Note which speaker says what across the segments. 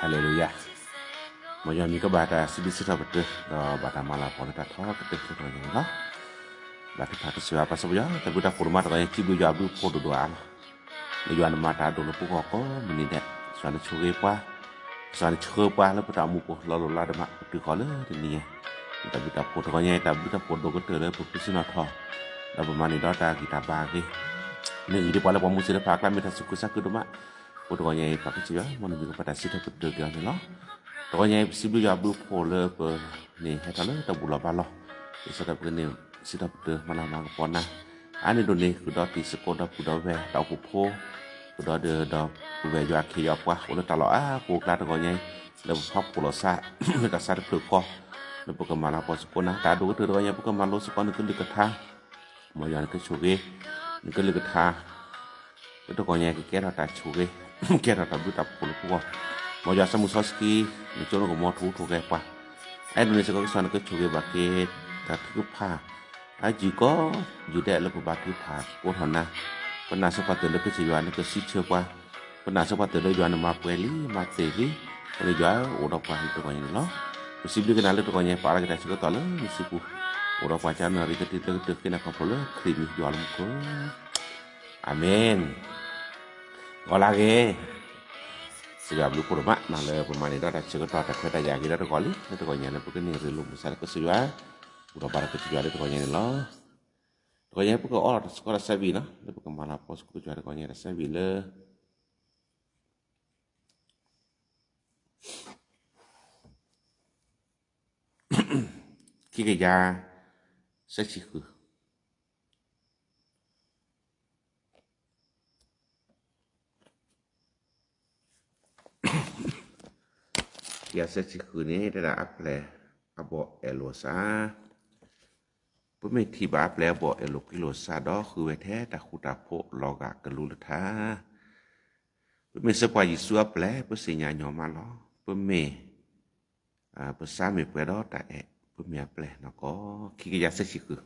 Speaker 1: ฮาเลลูยามายามีก็บาดาสิบิสิตาบดดอบาดามาลาพอตาทอกเตตัวนี้เนาะบาดที่สิวาปัสบยาแต่บุตรฟูมาตะจิบิยาบิโพดdoa le yuan mata do lo puko ko meni de san chuge pa san chhe pa le puta mu ko lo la de ma tu ko le ni ta buta po to nya ta buta po do ko te le pu si na tho da ba mani do ta ki ta ba ki ni di pa le pa mu si le pa kla mi ta su ku sa ku do ma po to nya pa ki ya mo ni ko pa ta si ta ku de ga ni no to nya si bi ya bu po le ko ni ha ta le ta bu la ba lo isa ta ku ni si ta de ma la ma ko na ani do ni ku do ti se ko da ku do ve ta ku po ku do de do ku ve yo ki yo kwa o ta lo ku kla to nya le phok ku lo sa me ta sa de ko le pu ka ma la po se ko na ta do to nya pu ka ma lo se ko ni ku de ka tha mo ya ke chu ge ni ku le ka tha to ko nya ke ra ta chu ge ke ra ta bu ta pu ko mo ya sa mu so ski ni cho ko mo thu thu ge kwa ai do ni se ko sa na ke chu ge ba ke ta ku pha ai chỉ có dự định là của bà cứ thả cô thằng na con nào sẽ phát triển được cái gì nó cứ xích chưa qua con nào sẽ phát triển được gì nó mà quên lý mà tệ lý con này ở đâu qua thì tôi nói nó xích được cái nào tôi nói phải là cái này sẽ có tao lớn xích cô ở đâu qua cha nó đi cái từ cái nào không phải lớn khi mình dọn một amen gọi là cái siap lu kurma nah le pemain itu ada juga tak ada ya kita kali itu konya na bukan ni relum misal ke siwa udah para ketiga itu konya ni lo konya bukan orang sekolah sabi nah itu bukan mana pos ku juara konya sabi le kiki ya sechiku ya sechiku ni ada apa abo elosa บ่แม่นที่บาแปลบ่เอโลกิโลซาดอคือไว้แท้ตะคุตาโพลอกะกะลุลทาบ่แม่นสะปายิซัวแปลบ่สิญาญอมาลอบ่แม่ภาษาเมเปดอตะเอบ่แม่แปลเนาะก็คิกยาซะสิคือ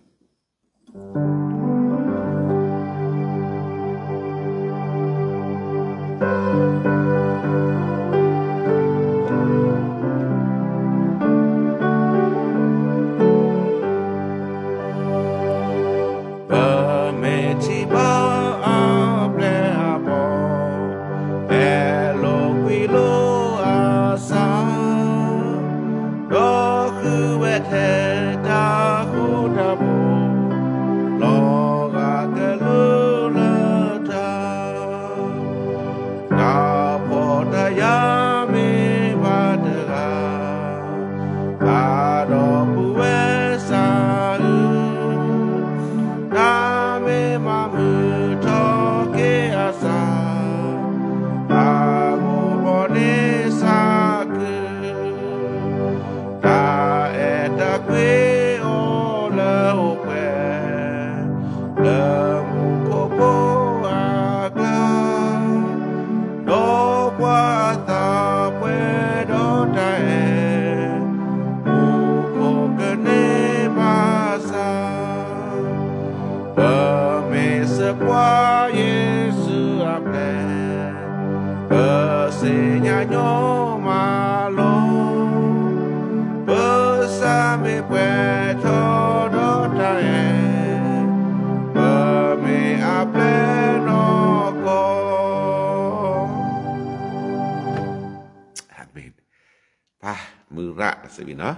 Speaker 1: มือระสิเนาะ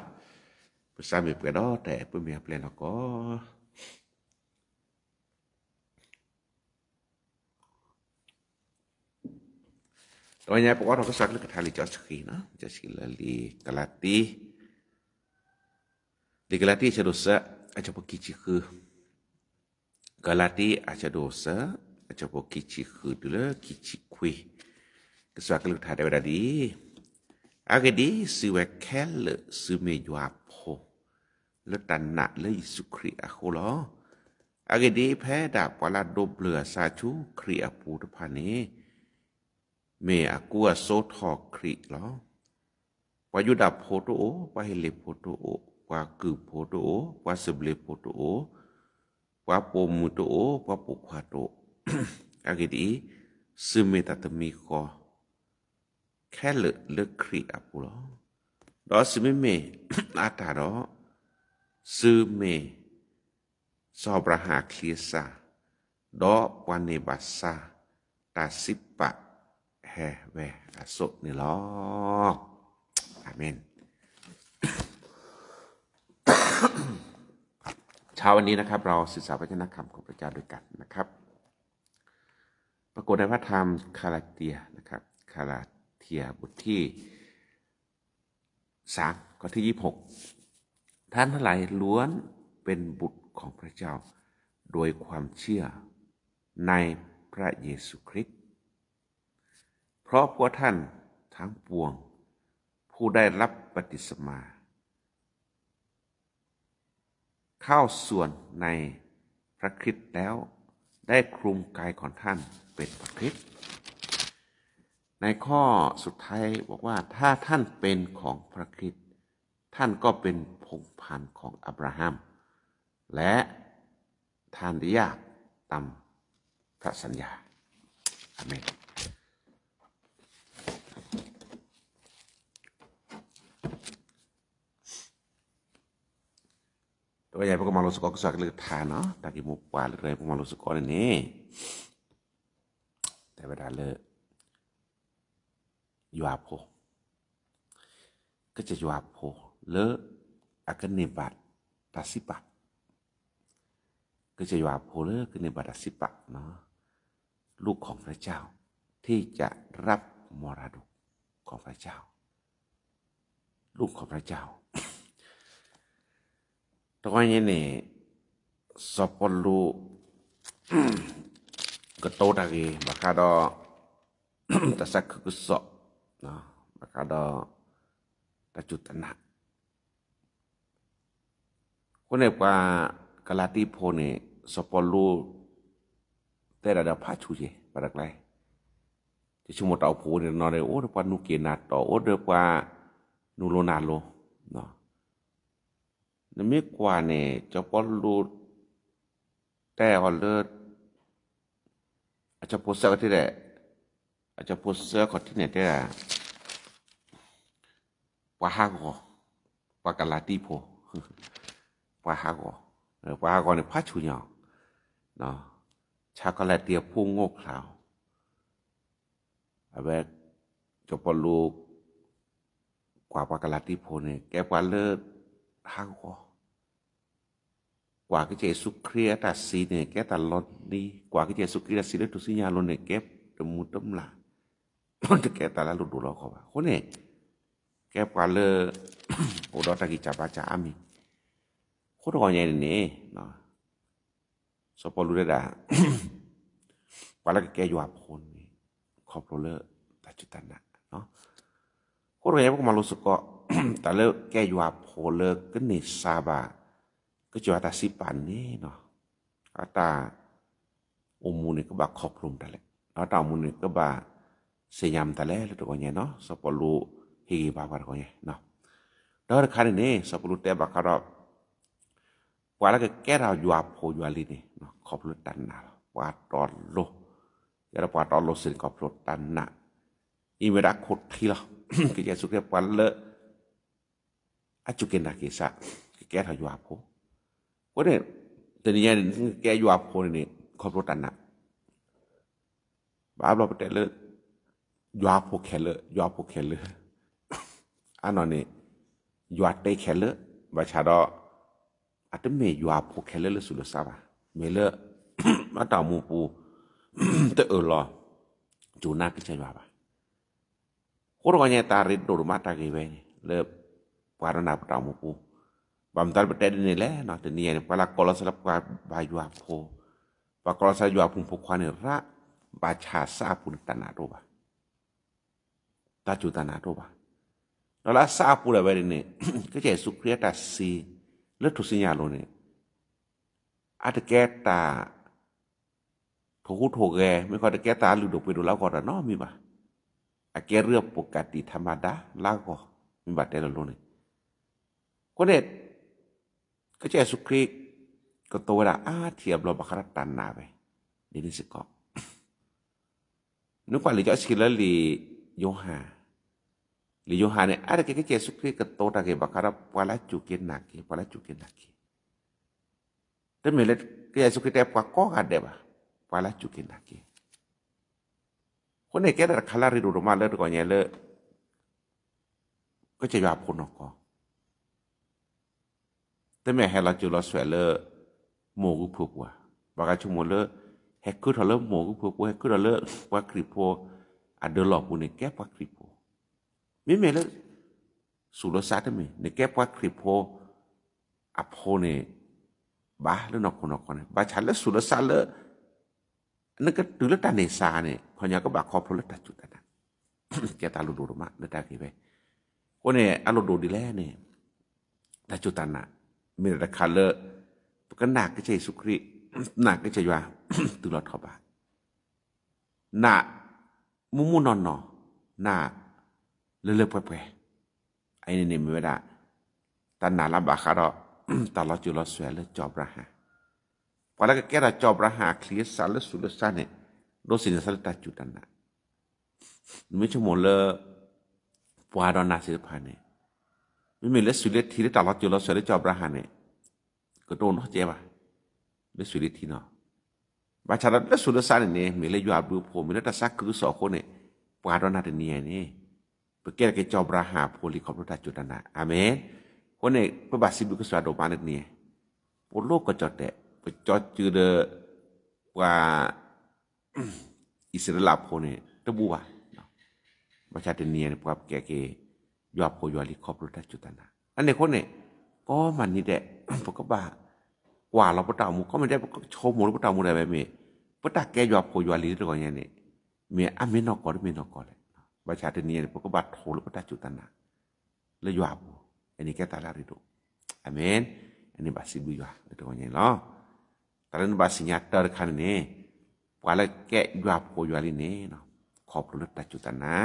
Speaker 1: ภาษาเมเปดอแต่เปิ้นเมียแปลนก็ตอนนี้ปกติเราก็สักลึกทาลิจอสกีเนาะจะสิลีกลาติจะdosa aja pergi cikgu galati aja dosa อาจจะบ่กิจิคือดูเลยกิจิคุยก็สวากลึกถ่ายได้เวลาดีอากดีสิวะแค่ลสิเมยว่าโพle tanna le isukri akhola agedi pheda pala doble sa chu khri apu de phane me akua so tho khri lo wa yuda photo wa hele photo wa ku photo wa seble photo wa pomu to wa pokwa to agedi sume tatami ko khale le khri apu lo do sume me ata do sư mê so braha kliesa do wane basa ta sipa he ve aso ni lo amen เช้าวันนี้นะครับเราศึกษาพระวจนะคำของพระเจ้าด้วยกันนะครับปรากฏในพระธรรมคาลาเทียนะครับคาลาเทียบทที่3ข้อที่26ท่านทั้งหลายล้วนเป็นบุตรของพระเจ้าโดยความเชื่อในพระเยซูคริสต์เพราะพวกท่านทั้งปวงผู้ได้รับบัพติศมาเข้าส่วนในพระคริสต์แล้วได้คลุมกายของท่านเป็นพระคริสต์ในข้อสุดท้ายบอกว่าถ้าท่านเป็นของพระคริสต์ท่านก็เป็นพงศ์พันธุ์ของอับราฮัมและท่านได้ยากตามพระสัญญาอาเมนตัวใหญ่พวกมาลุสกอก็สักเลยทานเนาะตะกี้หมู่ป่าเลยพวกมาลุสกอนี่แต่เวลาเลยอยู่อาโพก็จะอยู่อาโพเลอากเนบัตตาสิปะก็จะอยู่อาโพเลอากเนบัตตาสิปะเนาะลูกของพระเจ้าที่จะรับมรดกของพระเจ้าลูกของพระเจ้าตอนนี้เนี่ยสปอลูก็โตตะกี้บักดอตะสักกุศเนาะบักดอตะจุตนะคนเนี่ยว่ากาลาติโพเนี่ยสปอลูแต่ระดับพาชูเจบัดไกลที่ชุมตาโพเนี่ยนอได้โอ้เดปานุเกนาตอโอ้เดปานูโลนาโลเนาะนมิกว่าเนี่ยจะปอลูแต่ฮอลเลอร์อาจจะโพสเซอร์ที่ได้อาจจะโพสเซอร์ก็ที่เนี่ยได้ว่าฮากอว่ากาลาติโพว่าฮากอว่าฮากอเนี่ยพาชูญอเนาะชาโกแลตเตียผู้โง่เขลาอะเบจะปอลูกว่าปากาลาติโพเนี่ยแกว่าเลอฮากอกว่าque Jesus Cristo assim né que tá lodiกว่าque Jesus Cristo assim tu sinyalo né que temutem lah onde que tá lá lu do ko ba ko né que pa le o do ta ki cha ba cha ami ko do nya né no so po lu da pa la que yo apon ni ko pro le ta chutana no ko do nya ko ma lu su ko ta le que yo apon le que ni sa baก็จะตาสิปันนี่เนาะตาอุมูนี่ก็บาครอบคลุมตะแลตาอุมูนี่ก็บาสยามตะแลแล้วตัวเนี่ยเนาะสปอลูฮีบาบาตัวเนี่ยเนาะดอคันนี่สปอลูแต่บาคารอบว่าแล้วก็แก่เราอยู่อาโพอยู่อาลีนี่เนาะครอบคลุมตันนะว่าตอนโลอย่าว่าตอนโลสินครอบคลุมตันนะอีเมดาโคตรทีละก็จะสุขปันเลอจุเกนดาเกซะแก่เราอยู่อาโพก็เนี่ยแต่เนี่ยแกอยู่อาโพนี่ครอบครัวตันนะบาปเราไปแต่เลยอยู่อาโพแค่เลยอยู่อาโพแค่เลยอันนั้นนี่อยู่อาเตแค่เลยบาชาดออาจจะไม่อยู่อาโพแค่เลยสุดละซาบะเมเลมาต่อมูปูแต่รอจูน่ากิจใจบาบะคนก็เนี่ยตาริดโดดมาตากีเวนี่เลยปารณาต่อมูปูบำตัดประเด็นนี่แหละเนาะแต่เนี่ยเวลาก็เราสลับกับบายูอาโพ ปากรสายว่าพุงพกควานี่ระบาชาซาปุนตนาโตบาตาจุตนาโตบาแล้วละซาปุระไว้นี่ก็จะสุครีตาซีและทุสิญาโลนี่อาตแกตาโถโถแกไม่ค่อยตะแกตาลุดไปดูแล้วก็เนาะมีบ่อาแกเรือปกติธรรมดาลาก็มีบ่แต่ละโลนี่ก็เนี่ยก็จะสุครีก็โตละเทียบเราบักรัตตันนาไปนี่นี่สิก็นึกว่าหรือจะสิละลีโยฮาli Yohane ada ke Yesus Kristus ke tota ke bakara pala cukin naki te melet ke Yesus Kristus pa ko ade ba pala cukin naki kone ke da khala ri do ma le ko nya le ko che ya phun ko te me he la ju lo swe le mo gu phu wa ba ka chu mo le he ku tho le mo gu phu he ku le wa kripo ade lo pu ne ke pa kripo mi me le sulo sate me ne ke pa kripo apone ba le no ko ne ba cha le sulo sa le ne ke tu le ta ne sa ne ko nya ko ba kho pho le ta chu ta na ke ta lu do ma le ta ke be ko ne a lo do di le ne ta chu ta na mi le ka leก็หนักก็จะสุครีหนักก็จะว่าตุลอดเข้าบาหนักมุนอนๆหนักเลือๆแปะๆไอ้นี่ไม่ได้ตันหนาลำบากเราตลอดจุลสวยเลยจอบระหาพอแล้วก็แก้เราจอบระหาเคลียร์สารและสุลสานเนี่ยโดสินสารตัดจุตันนะไม่ชั่วโมงเลยปวาดอนาศิลปะเนี่ยไม่มีเลือดสุเลทีที่ตลอดจุลสวยเลยจอบระหาเนี่ยก็โดนเขาเจ็บอ่ะเลือดสุเลทีเนาะบาชาเราเลือดสุลสานเนี่ยมีเลยอยู่อาบุผมมีเลยแต่สักคือสองคนเนี่ยปวาดอนาเดนียเนี่ยเพื่อแก้ไขจอบระหาโพลิคอปตัดจุตันนะอาเมนคนเนี่ยพระบาทสิบุกสวดมาเนี่ยโพโลกก็จอดแต่จอดจืดว่าอิสราเอลโพเนี่ยตะบัวประชาชนเนี่ยพวกแก่ๆยอมโพยอลิคอปตัดจุตันนะอันนี้คนเนี่ยก็มันนี่แหละพวกก็บ้ากว่าเราปะตามูก็ไม่ได้โชว์หมูปะตามูได้แบบนี้ปะตาแกยอมโพยอลิตัวอย่างนี้เมียไม่นอกก่อนไม่นอกก่อนเลยประชาชนเนี่ยพวกก็บ้าโทรปะตาจุตันนะเลยยอมอันนี้แกตาลาริโดอาเมนอันนี้บาสิบุยว่าตัวอย่างนี้เนาะแต่นั้นบาสิญาตร์คันนี้ว่าแล้วแกยอมโพยอลิเนี่ยเนาะขอบรู้ตัดจุตันนะ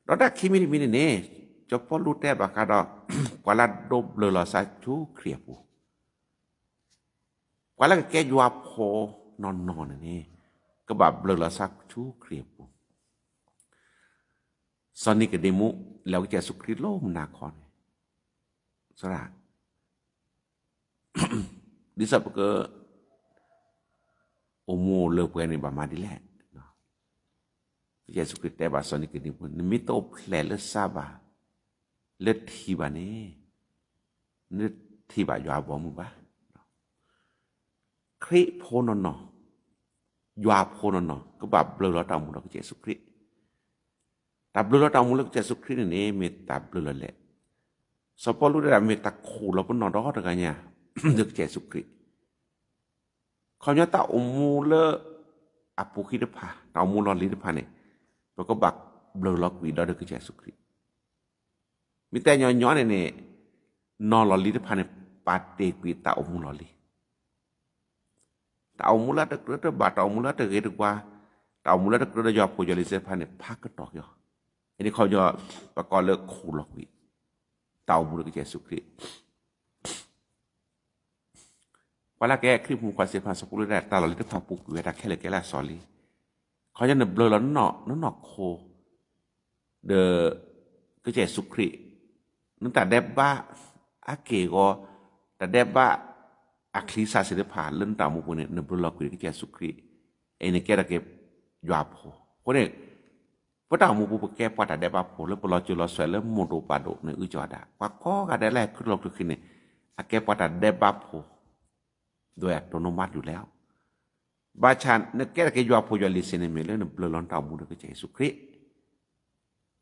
Speaker 1: เราได้คิมิมิเนี่ยจะพอรู้แต่บักดอกว่าละดบเลลอซาจูเครียบว่าแล้วแกยอมโพนอนนี่ก็แบบเลลอซาจูเครียบสอนนี่ก็เดมุแล้วจะสุคริโลมนาคอนสระดิสับก็โอโมเลเปนี่บามาดิแลเนาะจะสุคริแต่บาสอนนี่ก็เดมุมิโตเพลเลซาบาเลทีบานี่นึทีบายาบ่มึงบ่คริโพนนยาโพนนก็แบบเบลอตามมุลก็จะสุคริตับเบลอตามมุลก็จะสุครินี่เมตับเบลอแหละสปอลูได้เมตะคูเราปนนอตกันเนี่ยนึกจะสุคริเขาเนี่ยตาอมูเลอปุคิดพาตาอมูลอลิดพาเนี่ยแล้วก็บักเบลอกีดอดก็จะสุคริมีแต่ย้อนๆเนี่ยนอลอลิดพาเนี่ยปาเตกีตาอมูลอลิตาอมูลาตะเกระบาตาอมูลาตะเกระกว่าตาอมูลาตะเกระยอโพยอลิเซพาเนี่ยพักก็ตอกยออันนี้เขาจะประกอบเลิกคูลอกวิตาอมูลก็จะสุคริเวลาแกคลิปมุขวาเสียพาสกุลแรกตาเราลิดพาปุกเวลาแค่เลยแกละสอลีเขาจะเบลอแล้วนอกโคเดก็จะสุครินั่นแต่เดบบ้าอาเกก็แต่เดบบ้าอาคลิซาเสด็จผ่านเรื่องตามุกเนี่ยนบลอกวิก็จะสุคริไอ้เนี่ยแกตะเก็บยาโพคนเนี่ยพระตามุกแกปาแต่เดบบ้าโพแล้วปลอจุลสวยแล้วโมโดปาโดเนี่ยจอดาว่าก็กันได้แรกขึ้นลงทุกขึ้นเนี่ยอาแกปาแต่เดบบ้าโพโดยอัตโนมัติอยู่แล้วบาชันเนี่ยแกตะเก็บยาโพยอลิเซเนเมแล้วเนี่ยเบลลอนตามุกก็จะสุคริ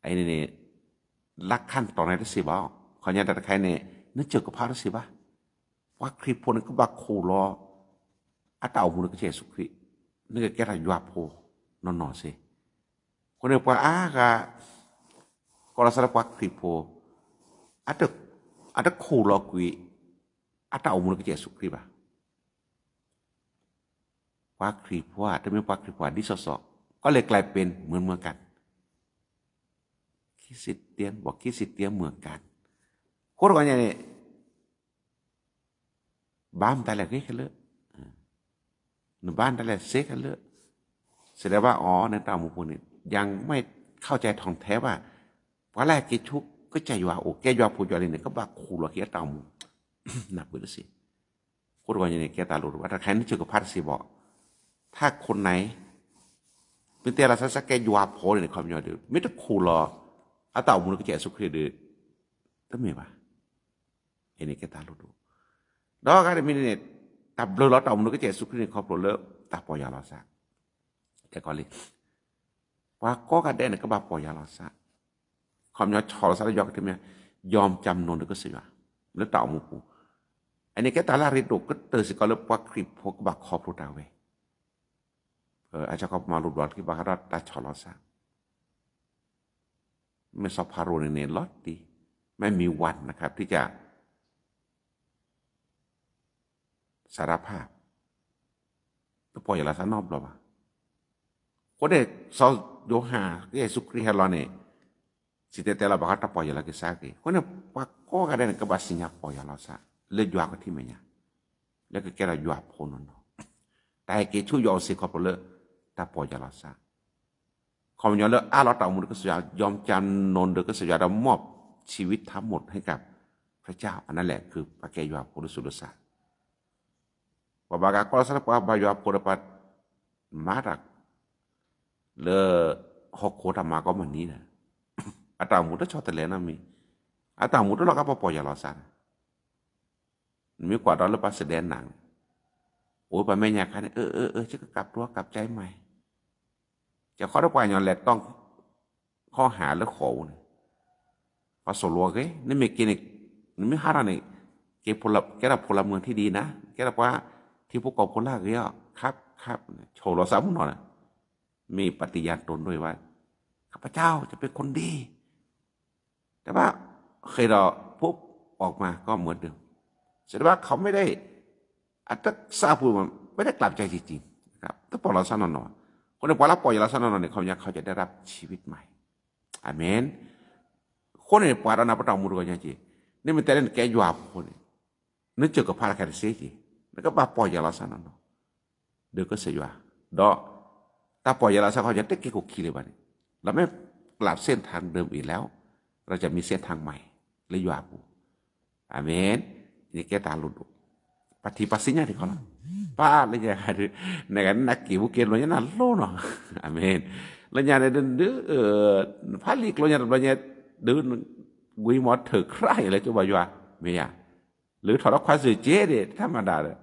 Speaker 1: ไอ้เนี่ยลักขั้นตอนไหนได้สิบ่เขาเนี่ยแต่ใครเนี่ยนึกเจอกับพระได้สิบ่ว่าคลิปพวกนั้นก็บักขู่รออ atau umur ke Yesus Kristus ni kira juapo nono se kone pa aga kalau salah pak kripo ada kulo kui atau umur ke Yesus Kristus bah pak kripo adaมีpak kripo di sosokก็เลยกลายเป็นเหมือนกันคริสเตียนบอกคริสเตียนเหมือนกันคนว่าอย่างนี้บ้านแต่ละกี่กันเลยหนึ่งบ้านแต่ละเซ็กกันเลยแสดงว่าอ๋อในตามุพนี่ยังไม่เข้าใจท่องแท้ว่าว่าแรกกิชุกก็ใจว่าโอ้แกยอมพูดอะไรเนี่ยก็บ้าขู่หรอกแกตามุนับไปดูสิคนว่าอย่างนี้แกตาลุว่าถ้าใครนึกถึงกับพาร์ทสีบอกถ้าคนไหนเป็นเตละสักแกยอมพูดในความยอมเดียวไม่ต้องขู่หรอกเอาตามุนก็จะสุขเดือดต้องมีป่ะอันนี้แกตาลุดูแล้วก็ได้มีเนี่ยแต่เบลอตามุนก็จะสุขในครอบครัวเลิกตาปอยาลอสักแต่ก่อนเลยว่าก็กระเด็นก็บ้าปอยาลอสักความยอมชอลอสักยอมกันที่เนี่ยยอมจำนนก็เสียแล้วตามุกูอันนี้แกตาลาริดก็เตอสิก็เลิกว่าคลิปพวกบ้าครอบครัวตาเวอาจจะก็มาลุดหลอดที่บ้าเราตาชอลอสักไม่สอบพารุในลอดดีไม่มีวันนะครับที่จะสารภาพตัวปล่อยละสนอบหรอวะคนเด็กสาวโยหาที่สุครีฮาร์ลอนเนี่ยสิเตเตละบักตาปล่อยละกิสากีคนเด็กว่าก็กระเด็นก็บาสิญญาปล่อยละซะเลี้ยจวกที่เมียแล้วก็แกละจวกพนนแต่เกี่ยช่วยยอมสิขอบเลยตาปล่อยละซะคำย้อนเลยเราต่างมุนก็สุดยอมจำนนเด็กก็สุดเรามอบชีวิตทั้งหมดให้กับพระเจ้าอันนั้นแหละคือพระแกยอมพลสุดสัตว์Bapak kalau salah baju apa dapat marak le hokota mako manina atau muda cot lena mi atau muda lo apa poya lo sana mi kuat lo pas sedang nangโอ้ยไปไม่อยากกันจะกลับตัวกลับใจใหม่จะข้อได้ปล่อยย้อนแหลกต้องข้อหาและขอเนี่ยพอสโลกนี่ไม่กินนี่ไม่หาอะไรเก็บผลแกรับผลเมืองที่ดีนะแกรับว่าที่พวกกอบคนลากเยอะครับโชว์เราซ้ำหน่อยมีปฏิญาณตนด้วยว่าข้าพเจ้าจะเป็นคนดีแต่ว่าเคยเราปุ๊บออกมาก็เหมือนเดิมแสดงว่าเขาไม่ได้อัตซาพูมันไม่ได้กลับใจจริงๆนะครับถ้าปล่อยเราซ้ำหน่อยคนที่ปล่อยเราปล่อยเราซ้ำหน่อยเนี่ยเขาจะได้รับชีวิตใหม่อาเมนคนที่ปล่อยเราหน้าประตูมุดกันจริงนี่มันแต่เรื่องแก่ยาบคนนึกเจอกับพาราแคร์เสียจีแล้วก็บ้าปล่อยยาลาซานั่นเนาะเดี๋ยวก็เสียว่าดอกถ้าปล่อยยาลาซาเขาจะเต็กเกี่ยวกับขี้เลยบ้านี่เราไม่กลับเส้นทางเดิมอีกแล้วเราจะมีเส้นทางใหม่เลยยาบูอาเมนนี่แกตาลุดปฏิปัสสิญญาที่เขาละป้าเลยจะในการนักกี่บุกเกลเลยนั่นโลเนาะอาเมนเลยเนี่ยเดินพาลิกเลยเนี่ยเดินกุยมอดเถื่อใครเลยจะว่าอยู่เมียหรือถอดความสื่อเจ๊เด็ดธรรมดาเลย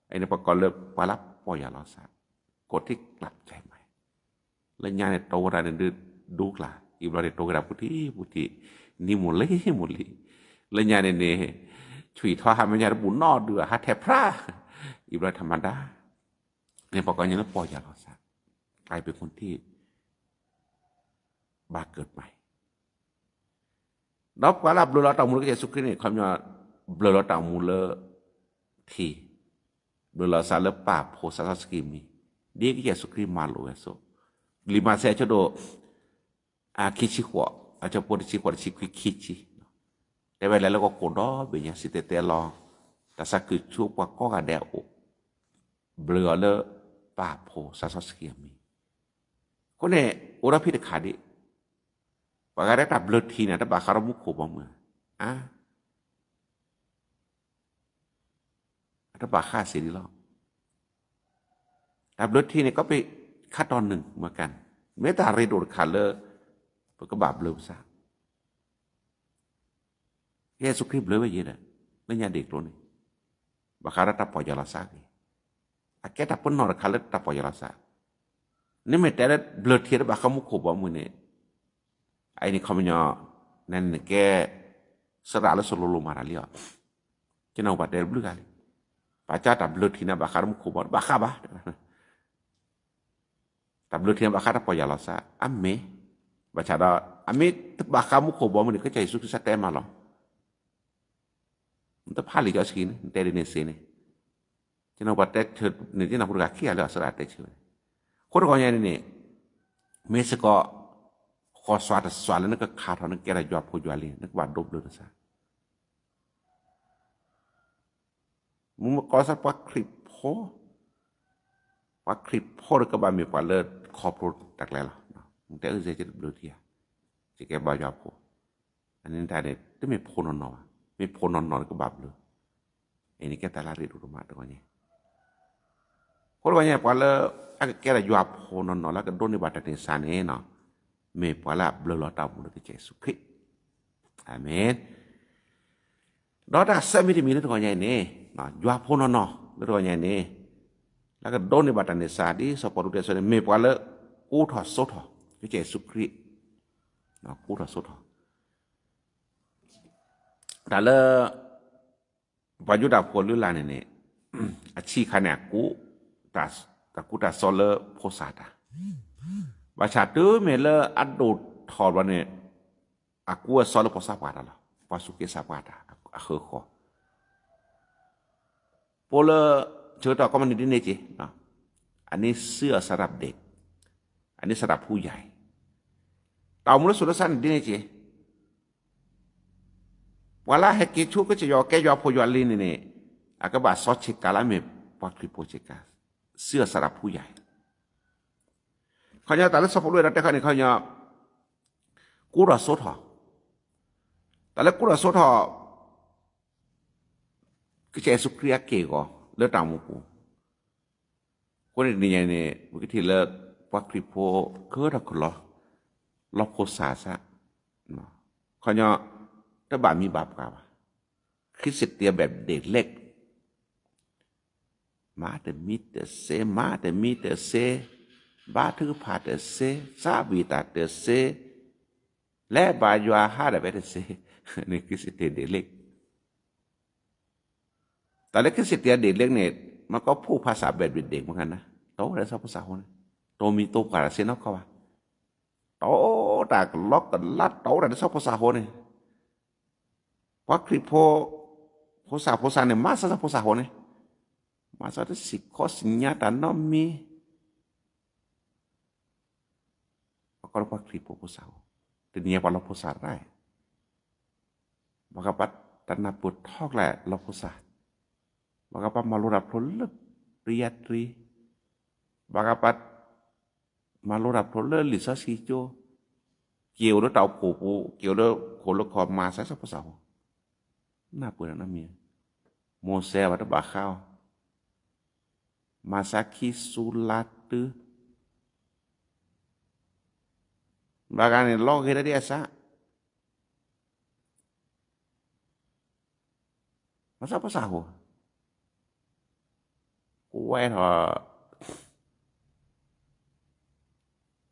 Speaker 1: ไอ้เนี่ยประกอบเลยปลาปอยาลอสักกดที่กลับใจใหม่แล้วยาเนี่ยโตระเนี่ยดูกละอีบราเนี่ยโตกระพุทธินี่หมดเลยแล้วยาเนี่ยช่วยทอดให้มันยาบุญนอดด้วยฮัทแทพระอีบราธรรมดาเนี่ยประกอบอย่างนั้นปอยาลอสักกลายเป็นคนที่บาเกิดใหม่นับว่ารับรู้เราต่อมูลก็จะสุขีเนี่ยความยอดbelum tahu mula thi belum salah pap proses skimi dia kerja sukri malu esok lima saya codo kici kuat aja pun kici tapi lalu kok kodoh banyak si tete lo tak sakit cuba kok ada belum le pap proses skimi kau ne orang pilih kadi bagai tak belum thi ni ada bakar muka bamaถ้าบาค่าเสียดีแล้วแต่รถที่นี่ก็ไปค่าตอนหนึ่งเหมือนกันเมื่อตาเรโดดขาเลอก็บาปเลือซะเยซูคริสต์เลยว่าเยอะเลยแล้วยาเด็กตัวนี้บาคาร์ตับปอยาลาซากีอาแกตับปนนอร์ขาเลตับปอยาลาซานี่ไม่แต่ละเบลที่บาคามุขบว่ามือเนี่ยไอ้นี่เขาไม่ยอนั่นแกสระแล้วสโลโลมาราเลียจะเอาบัตรเดลบลูกันป baca tablet hina bakar mu kubot bakaba tablet hina bakar apa ya losa amme baca da amme bakamu kubot mu ni ke cai su sa tema lo untuk pali ka skin teri ne sene cina batet ni cina pura kia le asara te chu ko ko nya ni me se ko ko swat le ne ka kha tho ne ke ra jwa pho jwa le ne ba dob le sa mu ko sa pa krip pho ke ba mi pa le kho pro tak le la te je je blue tia je ke ba jwa pho anin ta de te me pho no me pho no ke ba blue ini ke ta la ri du ma to nya ko ba nya pa le a ke ra jwa pho no la ke don ni ba ta te sa ne no me pa la blue lo ta mu ke Jesu Christ amen đó là sẽ mi ni to nya ni na jwa pho no to nya ni la ke don ni ba ta ne sa di so po du te so me pa le ku tho so tho ke Jesu Christ na ku tho so tho ta le ba ju da pho lu la ne a chi kha na ku ta ku ta so le pho sa ta ba cha tu me le a do tho ba ne a ku so le pho sa pa ta la pa su ke sa pa ta a kho kho po le เชื่อต่อก็มันนี่นี่จิเนาะอันนี้เสื้อสำหรับเด็กอันนี้สำหรับผู้ใหญ่ตามุลสุรสันนี่จิเวลาให้กิจูก็จะยอแกยอพอยอลินนี่อากาบาซอชิกาลาเมปักคลิโปจิกาเสื้อสำหรับผู้ใหญ่เขาเนี่ยแต่ละสปอร์ตแต่เขาเนี่ยเขาเนี่ยกูรอโซทอแต่ละกูรอโซทอก็จะสุขเรียกเกี่ยวกับเลือดตามุกูคนนี้เนี่ยบางทีเลิกปักคลิโปเกิดอะไรหรอลบโคสาซะเขาเนี่ยถ้าบามีบาปกับคริสเตียนแบบเด็กเล็กมาแต่มีแต่เซมาแต่มีแต่เซบาถือผาแต่เซซาบีตาแต่เซและบายัวหาแต่แบบเซนี่คริสเตียนเด็กเล็กแต่เล็กคริสเตียนเด็กเล็กเนี่ยมันก็พูดภาษาแบบเด็กเหมือนกันนะโตได้สักภาษาคนโตมีโตกว่าเซนเขาว่าโตแต่ล็อกกันลัดโตได้สักภาษาคนนี่ว่าคริปโพภาษาเนี่ยมาสักภาษาคนนี่masa ada sikos nyata nomi kalau pak kripo posau dunia pala posar rai maka pat tanah put hok la lo posar maka pat malurap lolep riatri maka pat malurap lolep lisa sijo kieu do tau popo kieu do kolo ko masa sa posau na pun namia mose wa ba khao Masaki sulatu bagane lo kira dia sa masa apa sahu kuai ho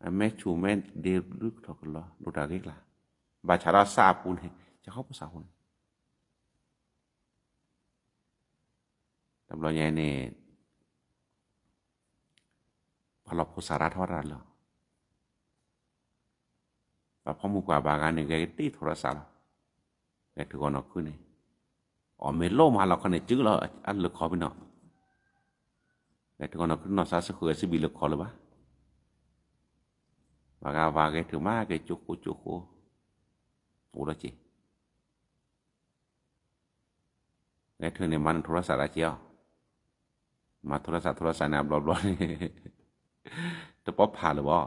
Speaker 1: ame chumen de luk thok lo lu da gik la ba chara sa pun he cha khop sahu tam lo nya niพอเราพูดสาระทอดรันแล้วแบบพอมุกว่าบางงานหนึ่งแกตีโทรศัพท์แกถือก่อนออกขึ้นนี่อ๋อเมโลมาเราคนนี้จื้อเราอันเลือกคอไปหน่อยแกถือก่อนออกขึ้นนอซาสคือสิบีเลือกคอหรือเปล่าบางงานว่าแกถือมาแกจุกโอ้ละจีแกถือในมันโทรศัพท์อะไรเจียวมาโทรศัพท์เนี่ยบลอแต่ป๊อปผ่านหรือเปล่า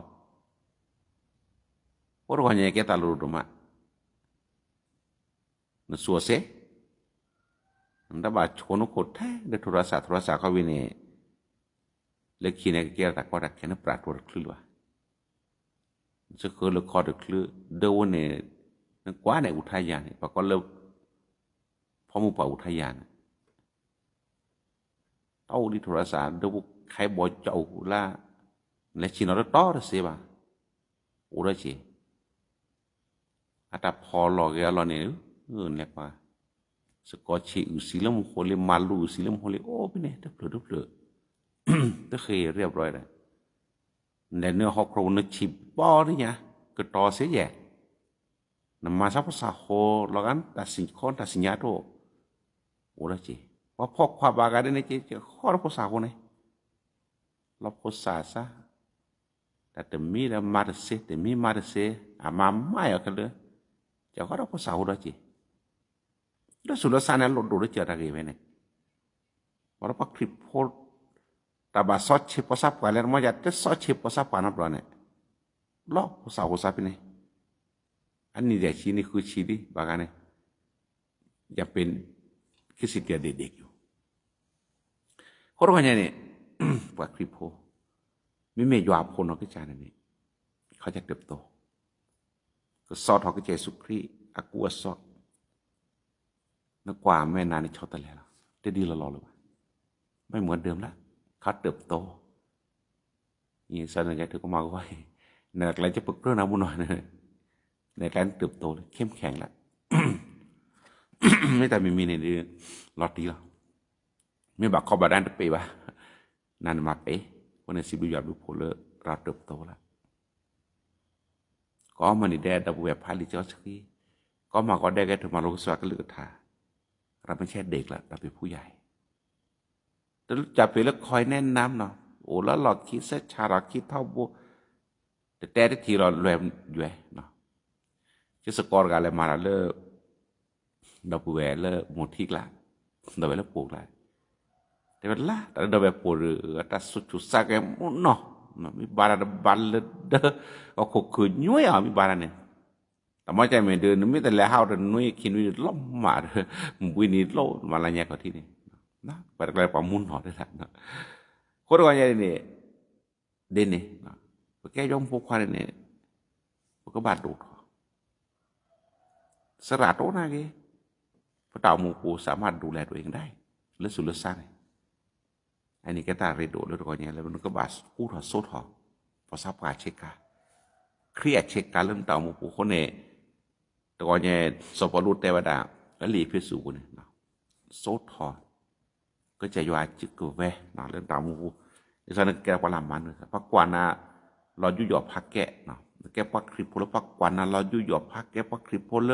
Speaker 1: พวกเราเนี่ยแกตาลุดมานั่นสัวเสนั่นแต่บ่าชนคนแท้เด็กโทรศัพท์เขาวินี่เล็กขี้เนี่ยแกตะก็ตะแค่นั้นปราดตัวคลื่นว่ะจะเคยเลิกคอดึกคลื่นเดี๋ยวเนี่ยนั่นกว่าในอุทยานปะก็เลิกพอมูป่าอุทยานเอาดิโทรศัพท์เดี๋ยวใครบอกเจ้าละและชินเราต่อได้สิบ่ะโอ้ได้จีอาจจะพอหลอกแกเราเนี่ยเล็กว่า สกอชีอุศิลมุโฮเลมาลูอุศิลมุโฮเลโอ้พี่เนี่ยเดือดเดือดตะเคยเรียบร้อยเลยในเนื้อหอกโครนชิบบ่อนี่ไงก็ต่อเสียแย่นำมาซับภาษาโฮแล้วกันตัดสินข้อตัดสินยาโตโอ้ละจีว่าพอความบากันเนี่ยจีข้อรับภาษาคนไหนรับภาษาซะแต่เดี๋ยวมีแล้วมาเสียเดี๋ยวมีมาเสียมาไม่เอากันเลยจะข้อรับภาษาคนละจีแล้วสุดท้ายเนี่ยเราดูได้เจออะไรไหมเนี่ยว่าเราพักคลิปโพสแต่บาซอสชิปภาษาปานแล้วมันจะซอสชิปภาษาปานนั่นปะเนี่ยล้อภาษาภาษาเป็นไงอันนี้เดี๋ยวชีนี่คือชีดิบางอันเนี่ยจะเป็นคิดสิ่งเดียวเด็กๆอยู่คนเราเนี่ยว่าคลิปโพไม่มีอยู่อาบคนเราก็ใจนั่นนี่เขาจะเติบโตก็ซอสเขาก็ใจสุขีอากูซอสนักกว่าแม่นานในชอบแต่แล้วได้ดีละรอเลยไม่เหมือนเดิมละเขาเติบโตนี่สันนิษฐานถือก็มาไว้ในหลังจะปลุกเรื่องน้ำบุญหน่อยในการเติบโตเข้มแข็งแล้วไม่แต่มีในเรื่องลอตีหรอไม่บักข้อบาดานจะไปวะนั่นมาไปวันนี้สิบุญยอดบุพเลเราเติบโตแล้วก็มันนี่ได้ดับเบิลพาลิจอสกี้ก็มาก็ได้แค่ถึงมาลงสวัสดิ์ก็เลือกท่าเราไม่ใช่เด็กแล้วเราเป็นผู้ใหญ่แต่จับไปแล้วคอยแนะนำเนาะโอ้แล้วเราคิดเสียชาเราคิดเท่าโบแต่ทีเราแรมอยู่เนาะจะสกอร์กันเลยมาแล้วดับเบิลเลยหมดทิกละดับเบิลปลูกละแต่เวลาแต่ดับเบิลปลูกแต่สุดสักแกมุนเนาะมีบาร์ดบัลเลยเด้อก็คุกคืนยุ่ยอ่ะมีบาร์เนี่ยแต่ไม่ใจไม่เดินไม่แต่แล้วเขาเดินนุ่ยคิดวิล้มมาเลยวินิโลมาละเนี่ยก็ที่นี่นะไปไกลประมุนหอได้ละนะคนก็ยังเนี่ยเด่นเนี่ยนะแกยอมพกควานเนี่ยก็บาดดูสระโตนะแกพระเต่ามูกูสามารถดูแลตัวเองได้และสุดละสั้นอันนี้ก็ตาเรโดแล้วก็ยังแล้วมันก็บาดพูดหัวโซ่ถอพอทราบการเช็คการเครียดเช็คการเริ่มเต่ามูกูคนเนี่ยแต่ก็ยังสปอรุตเทวดาแล้วหลีพิสูจน์เนี่ยโซ่ถอก็จะอยู่อาจิกเวนะเรื่องเต่ามูกูในส่วนแกปลามันเลยพักกว่านะเรายุ่ยหยอบพักแกะเนาะแกพักคลิปพลพักกว่านะเรายุ่ยหยอบพักแกพักคลิปพล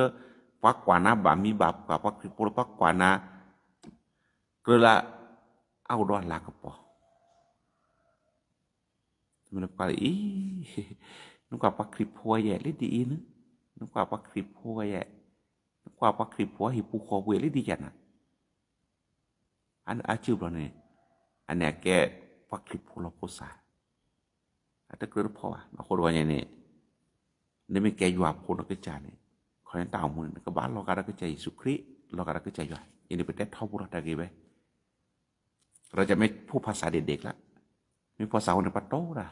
Speaker 1: พักกว่านะบามีบาปกว่าพักคลิปพลพักกว่านะก็ละเอาดอนลากระป๋อมันก็อีนึกว่าพักคลิปพัวแย่เลยดีนึกว่าพักคลิปพัวแย่นึกว่าพักคลิปพัวหิปูคอเวเลยดีจังนะอันอาชีพเราเนี่ยอันเนี้ยแกพักคลิปพลโพสาแต่เกิดพอมาคนว่าอย่างนี้นี่ไม่แกอยู่อาคนเราก็ใจเนี่ยคอยต่างมุนก็บ้านเราการก็ใจสุขีเราการก็ใจอยู่อันนี้เป็นแต่ท่อบุรุษตะกี้ไปเราจะไม่พูดภาษาเด็กๆแล้วมีภาษาคนในประตูละ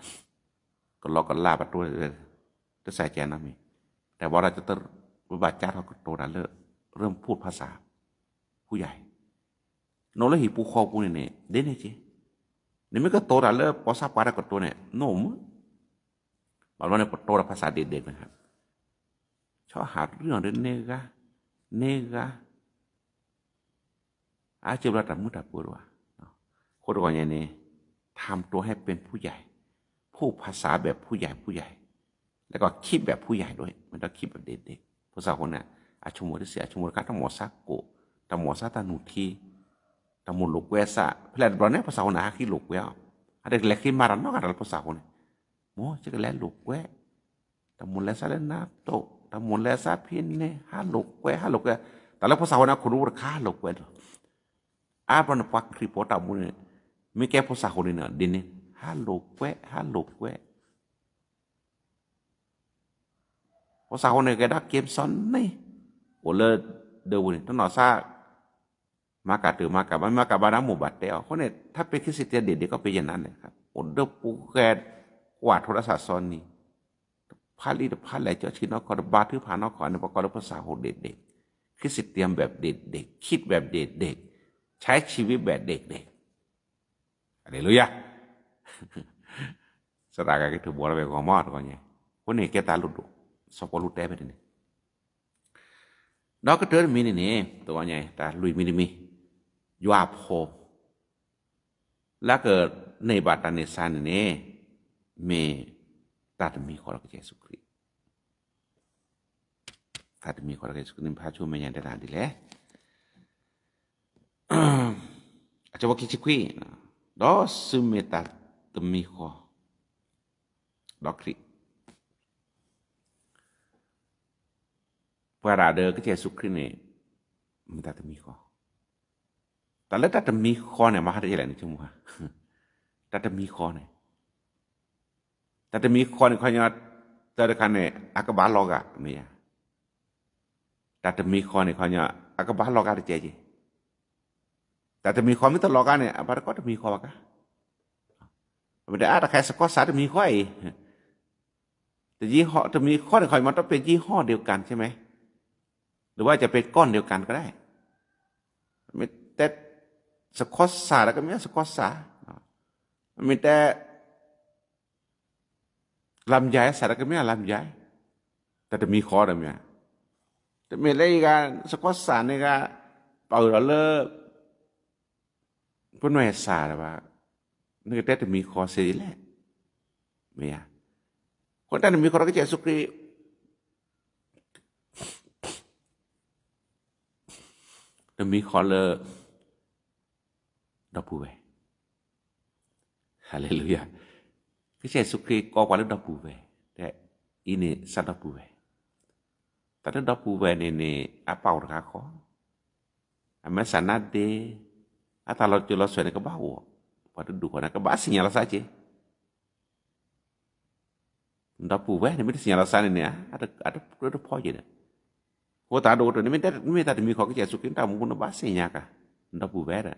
Speaker 1: ก็เราก็ลาประตูเลยจะใส่ใจนะมีแต่ว่าเราจะต้องบาดจ้าเราก็โตแล้วเริ่มพูดภาษาผู้ใหญ่โน้ตแล้วหิปูคอกูเนี่ยเด่นเลยจีนี่ไม่ก็โตแล้วภาษาปาระก็โตเนี่ยโน้มบางวันเนี่ยโตแล้วภาษาเด็กๆนะครับชอบหาเรื่องเรื่องเนกาอาจจะเราแต่มุดปวดว่ะคนก่อนอย่างนี้ทำตัวให้เป็นผู้ใหญ่พูดภาษาแบบผู้ใหญ่แล้วก็คิดแบบผู้ใหญ่ด้วยไม่ต้องคิดแบบเด็กๆภาษาคนน่ะอาชโมดิเสียอาชโมดิการตั้งหมอซักโกตั้งหมอซักตานุทีตั้งหมดลูกเวสะเพื่อนเราเนี่ยภาษาคนน่ะคิดลูกเวสada lagi marah no kadaภาษาคนmoจะแลลูกเวตั้งหมดแล้วซะแล้วนะโตตั้งหมดแล้วซะพินเนี่ยฮาลูกเวแต่แล้วภาษาคนน่ะคุณรู้ราคาลูกเวapa nak pak report amu niมีแกภาษาคนนี่ดินนี่ฮัลโหลเว้ภาษาคนนี่แกดักเกมซ้อนนี่โอเลยเดี๋ยวนี่ต้องหน่อซามากาตือมากาไม่มากาบานาหมู่บัดเดียวคนนี่ถ้าเป็นคริสเตียนเด็กๆก็เป็นอย่างนั้นเลยครับโอเดปูแกกวาดโทรศัพท์ซ้อนนี่พาลีพาไหลเจ้าชินอกบาถือผ่านนอกในประกอบภาษาของเด็กๆคริสเตียนแบบเด็กๆคิดแบบเด็กๆใช้ชีวิตแบบเด็กๆอะไรรู้ยังสระกันถือบัวเราไปกอมอดก่อนเนี่ยคนนี้แกตาลุดสปอลุดได้ไปนี่ đó cái trớ mi nàyตัวใหญ่ตาลุยมีมียาพอแล้วก็ในบาตาในซานนี่เมตาตมีขอรักเยซูคริสต์ตาตมีขอรักเยซูคริสต์พาชูเมยันได้ลาดิแลอาจจะว่าคิดคุยดอซึเมตาตมีขอดอกคริPada ke Yesus Kristus ni minta temi kau. Tapi tak temi kau ni mah ada jalan ni cuma. Tak temi kau ni. Tak temi kau ni kau ni terdekat ni aku baloga ni ya. Tak temi kau ni kau ni aku baloga ada je. Tak temi kau ni terloga ni apa kau temi kau apa? Benda ada kayak sekolah satu temi kau ni. Tapi hak temi kau ni kau ni mata pergi hak dia kan, ใช่ไหมหรือว่าจะเป็นก้อนเดียวกันก็ได้มีแต่สะคอสาแล้วก็มีสะคอสามีแต่ลำไยสาแล้วก็มีลำไยแต่จะมีคอได้มั้ยแต่มีอะไรกันสะคอสานี่ก็เป่าแล้วเลิกพุ่นว่าสาแล้วว่านี่แต่จะมีคอเสียแหละมั้ยคนแต่มีคอก็จะสุขdemi khole dapu ve haleluya ke Yesus Kristus ko kwa dapu ve de ini sa dapu ve ta dapu ve ni apa ora ko ama sanade atalo julo suene ke bawo pada dukona ke ba sinyal saja dapu ve ni mesti sinyal sana ni ada po je dah Ko ta do to ni mi ta mi ko ke Yesus Kristus ta mu no ba se nya ka nda pu ve da